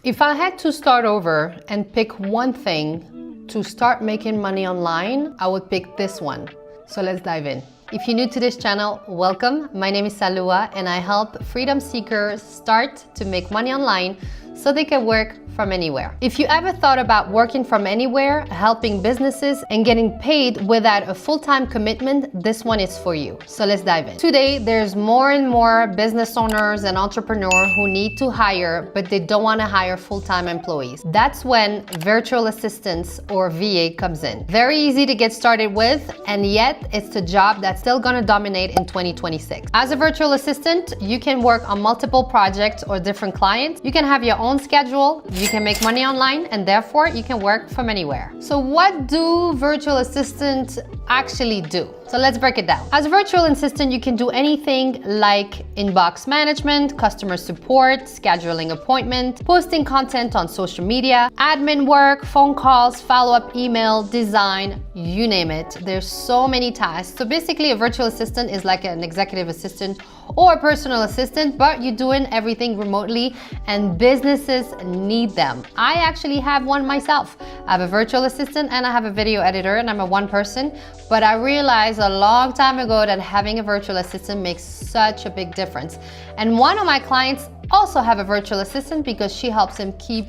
If I had to start over and pick one thing to start making money online, I would pick this one. So let's dive in. If you're new to this channel, welcome. My name is Saloua and I help freedom seekers start to make money online so they can work from anywhere. If you ever thought about working from anywhere, helping businesses and getting paid without a full-time commitment, this one is for you. So let's dive in. Today, there's more and more business owners and entrepreneurs who need to hire, but they don't want to hire full-time employees. That's when virtual assistants or VA comes in. Very easy to get started with, and yet it's the job that's still gonna dominate in 2026. As a virtual assistant, you can work on multiple projects or different clients. You can have your own schedule. You can make money online and therefore you can work from anywhere. So what do virtual assistants actually do? So let's break it down. As a virtual assistant, you can do anything like inbox management, customer support, scheduling appointment, posting content on social media, admin work, phone calls, follow-up email, design, you name it. There's so many tasks. So basically a virtual assistant is like an executive assistant or a personal assistant, but you're doing everything remotely and businesses need them. I actually have one myself. I have a virtual assistant and I have a video editor and I'm a one person, but I realized a long time ago that having a virtual assistant makes such a big difference. And one of my clients also have a virtual assistant because she helps him keep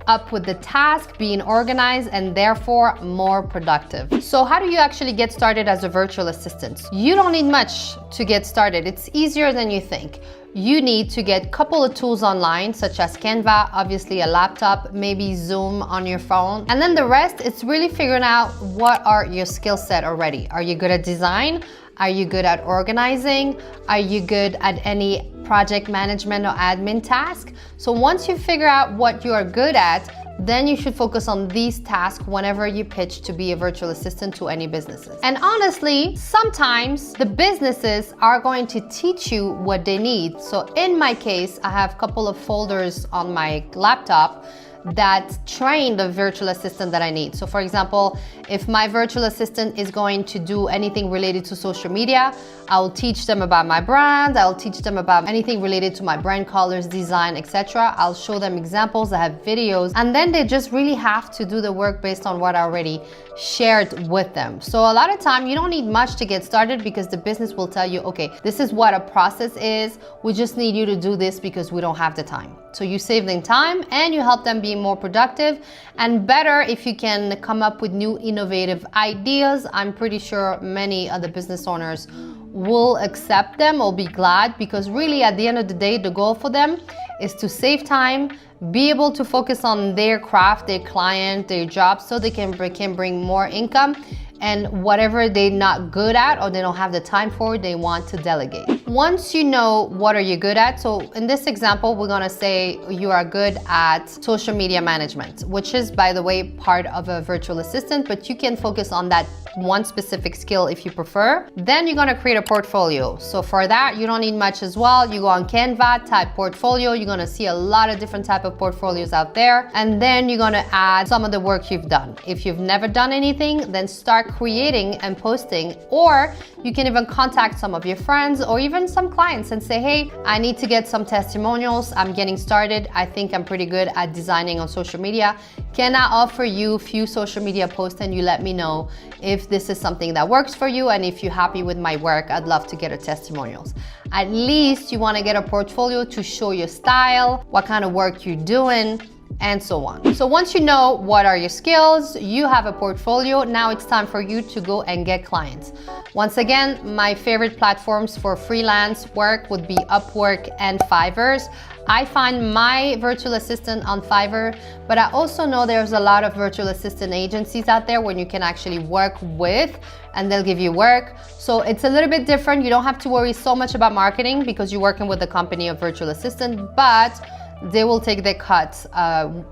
up with the task, being organized and therefore more productive. So how do you actually get started as a virtual assistant? You don't need much to get started. It's easier than you think. You need to get a couple of tools online, such as Canva, obviously a laptop, maybe Zoom on your phone. And then the rest, it's really figuring out what are your skill set already. Are you good at design? Are you good at organizing? Are you good at any project management or admin task? So once you figure out what you are good at, then you should focus on these tasks whenever you pitch to be a virtual assistant to any businesses. And honestly, sometimes the businesses are going to teach you what they need. So in my case, I have a couple of folders on my laptop that train the virtual assistant that I need. So for example, if my virtual assistant is going to do anything related to social media, I'll teach them about my brand, I'll teach them about anything related to my brand colors, design, etc. I'll show them examples, I have videos, and then they just really have to do the work based on what I already shared with them. So a lot of time you don't need much to get started because the business will tell you, okay, this is what a process is, we just need you to do this because we don't have the time. So you save them time and you help them be more productive and better if you can come up with new innovative ideas. I'm pretty sure many other business owners will accept them or be glad, because really at the end of the day, the goal for them is to save time, be able to focus on their craft, their client, their job, so they can bring more income. And whatever they're not good at or they don't have the time for, they want to delegate. Once you know what are you good at, so in this example, we're gonna say you are good at social media management, which is, by the way, part of a virtual assistant, but you can focus on that one specific skill if you prefer. Then you're gonna create a portfolio. So for that, you don't need much as well. You go on Canva, type portfolio. You're gonna see a lot of different type of portfolios out there. And then you're gonna add some of the work you've done. If you've never done anything, then start creating and posting, or you can even contact some of your friends or even some clients and say, hey, I need to get some testimonials. I'm getting started. I think I'm pretty good at designing on social media. Can I offer you a few social media posts and you let me know if this is something that works for you, and if you're happy with my work, I'd love to get a testimonials. At least you want to get a portfolio to show your style, what kind of work you're doing, and so on. So once you know what are your skills, you have a portfolio, now it's time for you to go and get clients. Once again, my favorite platforms for freelance work would be Upwork and Fiverr. I find my virtual assistant on Fiverr, but I also know there's a lot of virtual assistant agencies out there when you can actually work with and they'll give you work. So it's a little bit different. You don't have to worry so much about marketing because you're working with a company of virtual assistant, but they will take their cut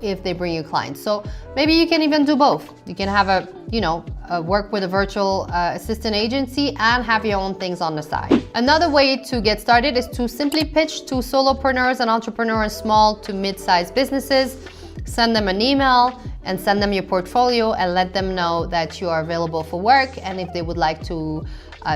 if they bring you clients. So maybe you can even do both. You can have work with a virtual assistant agency and have your own things on the side. Another way to get started is to simply pitch to solopreneurs and entrepreneurs, small to mid-sized businesses. Send them an email and send them your portfolio and let them know that you are available for work, and if they would like to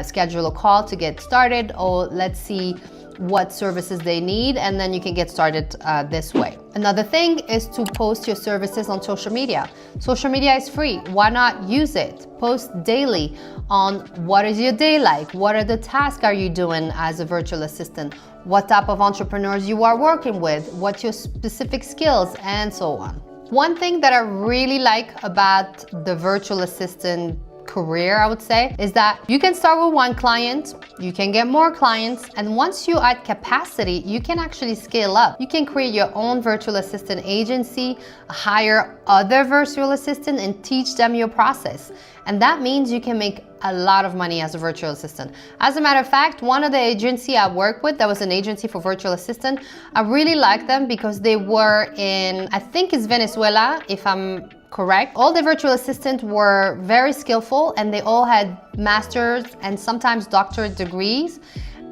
schedule a call to get started, or let's see what services they need, and then you can get started this way. Another thing is to post your services on social media. Social media is free. Why not use it? Post daily on what is your day like? What are the tasks are you doing as a virtual assistant? What type of entrepreneurs you are working with? What's your specific skills, and so on. One thing that I really like about the virtual assistant career, I would say, is that you can start with one client, you can get more clients, and once you add capacity, you can actually scale up. You can create your own virtual assistant agency, hire other virtual assistants, and teach them your process. And that means you can make a lot of money as a virtual assistant. As a matter of fact, one of the agency I worked with, that was an agency for virtual assistant, I really liked them because they were in, I think it's Venezuela, if I'm correct. All the virtual assistants were very skillful, and they all had master's and sometimes doctorate degrees,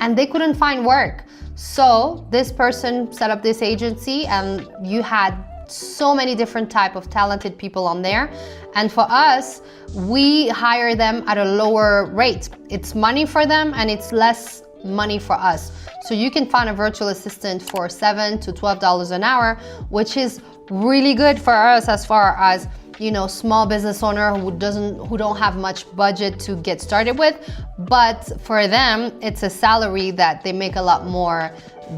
and they couldn't find work. So this person set up this agency, and you had so many different type of talented people on there. And for us, we hire them at a lower rate. It's money for them and it's less money for us. So you can find a virtual assistant for $7 to $12 an hour, which is really good for us as far as, you know, small business owner who don't have much budget to get started with. But for them, it's a salary that they make a lot more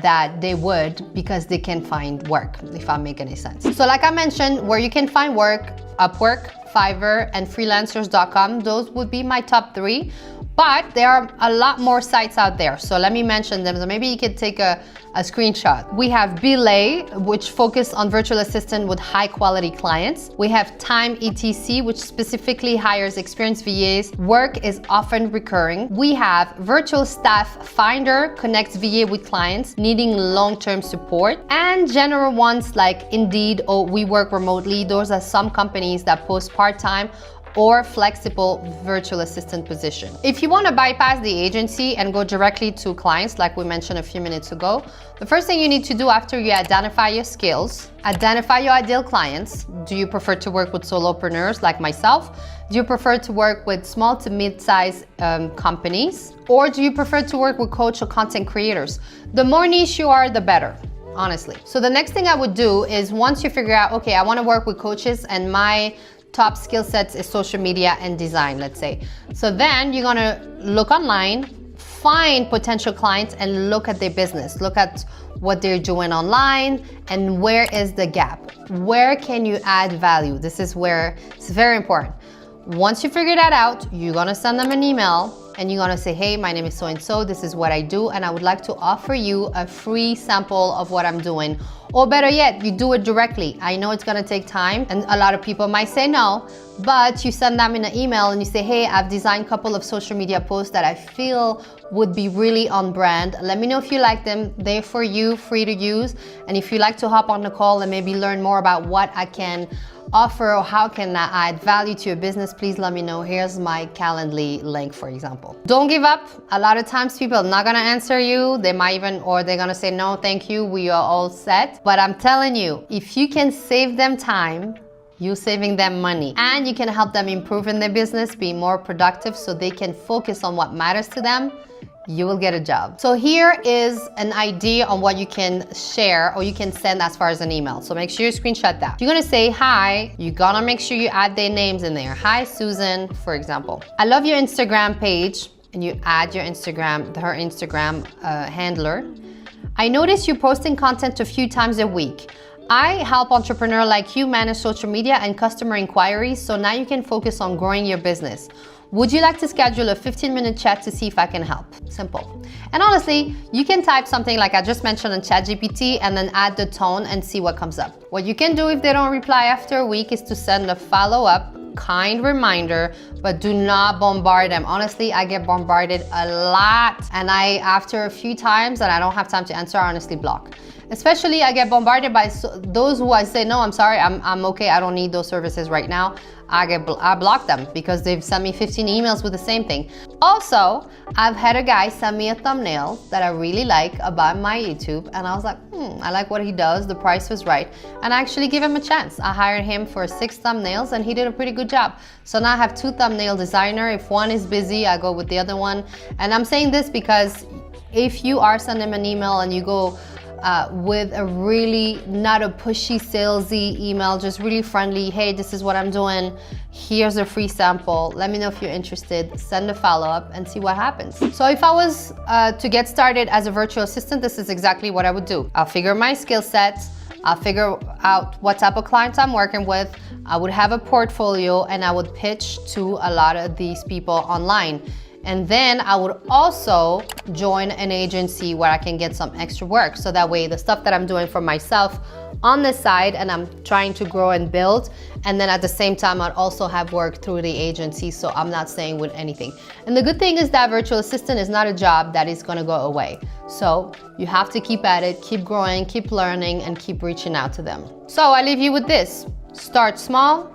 that they would, because they can find work, if I make any sense. So like I mentioned, where you can find work, Upwork, Fiverr, and freelancers.com, those would be my top 3. But there are a lot more sites out there. So let me mention them. So maybe you could take a screenshot. We have Belay, which focus on virtual assistant with high quality clients. We have Time ETC, which specifically hires experienced VAs. Work is often recurring. We have Virtual Staff Finder, connects VA with clients needing long-term support. And general ones like Indeed or We Work Remotely. Those are some companies that post part-time or flexible virtual assistant position. If you want to bypass the agency and go directly to clients, like we mentioned a few minutes ago, the first thing you need to do after you identify your skills, identify your ideal clients. Do you prefer to work with solopreneurs like myself? Do you prefer to work with small to mid-size companies? Or do you prefer to work with coach or content creators? The more niche you are, the better, honestly. So the next thing I would do is, once you figure out, okay, I want to work with coaches and my top skill sets is social media and design, let's say. So then you're gonna look online, find potential clients and look at their business. Look at what they're doing online and where is the gap. Where can you add value? This is where it's very important. Once you figure that out, you're gonna send them an email and you're gonna say, hey, my name is so-and-so, this is what I do, and I would like to offer you a free sample of what I'm doing. Or better yet, you do it directly. I know it's gonna take time and a lot of people might say no, but you send them in an email and you say, hey, I've designed a couple of social media posts that I feel would be really on brand. Let me know if you like them. They're for you, free to use. And if you like to hop on the call and maybe learn more about what I can offer or how can I add value to your business, please let me know. Here's my Calendly link, for example. Don't give up. A lot of times people are not gonna answer you. They might even, or they're gonna say, no, thank you, we are all set. But I'm telling you, if you can save them time, you're saving them money, and you can help them improve in their business, be more productive so they can focus on what matters to them, you will get a job. So here is an idea on what you can share or you can send as far as an email. So make sure you screenshot that. You're gonna say hi. You're gonna make sure you add their names in there. Hi, Susan, for example. I love your Instagram page, and you add your Instagram, her Instagram handler. I notice you posting content a few times a week. I help entrepreneurs like you manage social media and customer inquiries, so now you can focus on growing your business. Would you like to schedule a 15-minute chat to see if I can help? Simple. And honestly, you can type something like I just mentioned on ChatGPT and then add the tone and see what comes up. What you can do if they don't reply after a week is to send a follow-up kind reminder, but do not bombard them. Honestly, I get bombarded a lot, and after a few times and I don't have time to answer, I honestly block. Especially I get bombarded by those who I say, no, I'm sorry, I'm okay, I don't need those services right now. I block them because they've sent me 15 emails with the same thing. Also, I've had a guy send me a thumbnail that I really like about my YouTube, and I was like, I like what he does, the price was right, and I actually gave him a chance. I hired him for 6 thumbnails and he did a pretty good job. So now I have 2 thumbnail designers. If one is busy, I go with the other one. And I'm saying this because if you are sending him an email and you go with a really not a pushy salesy email, just really friendly, hey, this is what I'm doing, here's a free sample, let me know if you're interested, send a follow-up and see what happens. So if I was to get started as a virtual assistant, this is exactly what I would do. I'll figure my skill sets, I'll figure out what type of clients I'm working with, I would have a portfolio, and I would pitch to a lot of these people online. And then I would also join an agency where I can get some extra work. So that way the stuff that I'm doing for myself on the side and I'm trying to grow and build. And then at the same time, I'd also have work through the agency. So I'm not staying with anything. And the good thing is that virtual assistant is not a job that is gonna go away. So you have to keep at it, keep growing, keep learning, and keep reaching out to them. So I leave you with this. Start small,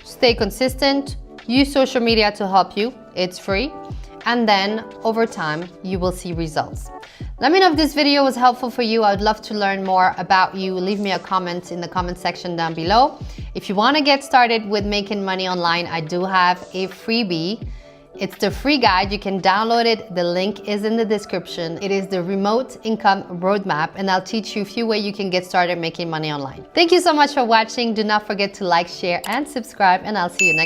stay consistent, use social media to help you. It's free. And then over time, you will see results. Let me know if this video was helpful for you. I would love to learn more about you. Leave me a comment in the comment section down below. If you want to get started with making money online, I do have a freebie. It's the free guide. You can download it. The link is in the description. It is the remote income roadmap, and I'll teach you a few ways you can get started making money online. Thank you so much for watching. Do not forget to like, share, and subscribe, and I'll see you next time.